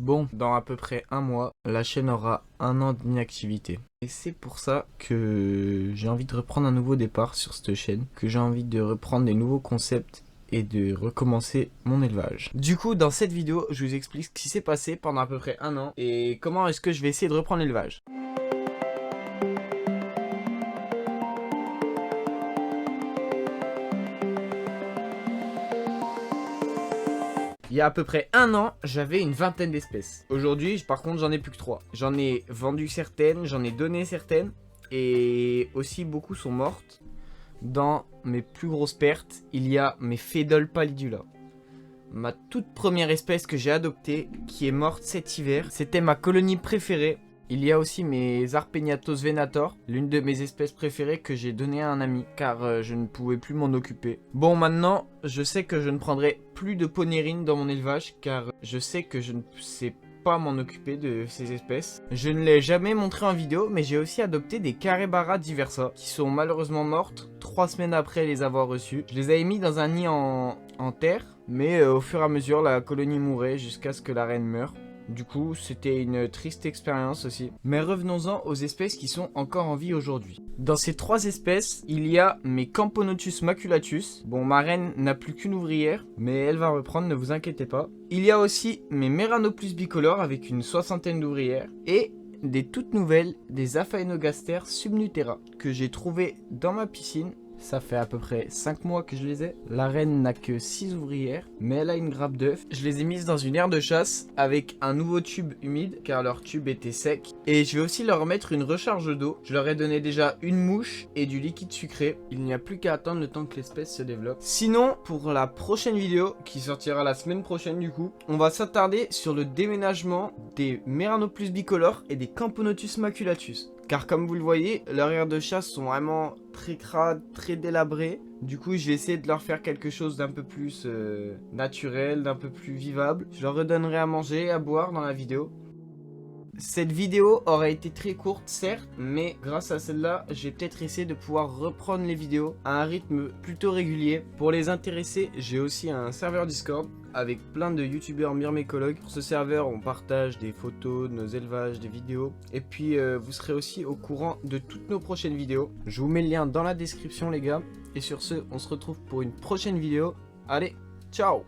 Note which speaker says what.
Speaker 1: Bon, dans à peu près un mois, la chaîne aura 1 an d'inactivité. Et c'est pour ça que j'ai envie de reprendre un nouveau départ sur cette chaîne, que j'ai envie de reprendre des nouveaux concepts et de recommencer mon élevage. Du coup, dans cette vidéo, je vous explique ce qui s'est passé pendant à peu près 1 an et comment est-ce que je vais essayer de reprendre l'élevage. Il y a à peu près 1 an, j'avais une vingtaine d'espèces. Aujourd'hui, par contre, j'en ai plus que 3. J'en ai vendu certaines, j'en ai donné certaines, et aussi beaucoup sont mortes. Dans mes plus grosses pertes, il y a mes Phédol pallidula. Ma toute première espèce que j'ai adoptée, qui est morte cet hiver, c'était ma colonie préférée. Il y a aussi mes Arpegnathos venator, l'une de mes espèces préférées que j'ai donnée à un ami, car je ne pouvais plus m'en occuper. Bon, maintenant, je sais que je ne prendrai plus de ponérine dans mon élevage, car je sais que je ne sais pas m'en occuper de ces espèces. Je ne l'ai jamais montré en vidéo, mais j'ai aussi adopté des Caribara diversa, qui sont malheureusement mortes 3 semaines après les avoir reçues. Je les avais mis dans un nid en terre, mais au fur et à mesure, la colonie mourait jusqu'à ce que la reine meure. Du coup, c'était une triste expérience aussi. Mais revenons-en aux espèces qui sont encore en vie aujourd'hui. Dans ces 3 espèces, il y a mes Camponotus maculatus. Bon, ma reine n'a plus qu'une ouvrière, mais elle va reprendre, ne vous inquiétez pas. Il y a aussi mes Meranoplus bicolores avec une 60aine d'ouvrières. Et des toutes nouvelles, des Aphaenogaster subnutera, que j'ai trouvé dans ma piscine. Ça fait à peu près 5 mois que je les ai. La reine n'a que 6 ouvrières, mais elle a une grappe d'œufs. Je les ai mises dans une aire de chasse avec un nouveau tube humide, car leur tube était sec. Et je vais aussi leur mettre une recharge d'eau. Je leur ai donné déjà une mouche et du liquide sucré. Il n'y a plus qu'à attendre le temps que l'espèce se développe. Sinon, pour la prochaine vidéo, qui sortira la semaine prochaine du coup, on va s'attarder sur le déménagement des Meranoplus bicolores et des Camponotus maculatus. Car comme vous le voyez, leurs aires de chasse sont vraiment très crades, très délabrées. Du coup, je vais essayer de leur faire quelque chose d'un peu plus naturel, d'un peu plus vivable. Je leur redonnerai à manger, à boire dans la vidéo. Cette vidéo aurait été très courte, certes, mais grâce à celle-là, j'ai peut-être essayé de pouvoir reprendre les vidéos à un rythme plutôt régulier. Pour les intéresser, j'ai aussi un serveur Discord avec plein de youtubeurs myrmécologues. Sur ce serveur, on partage des photos de nos élevages, des vidéos. Et puis, vous serez aussi au courant de toutes nos prochaines vidéos. Je vous mets le lien dans la description, les gars. Et sur ce, on se retrouve pour une prochaine vidéo. Allez, ciao!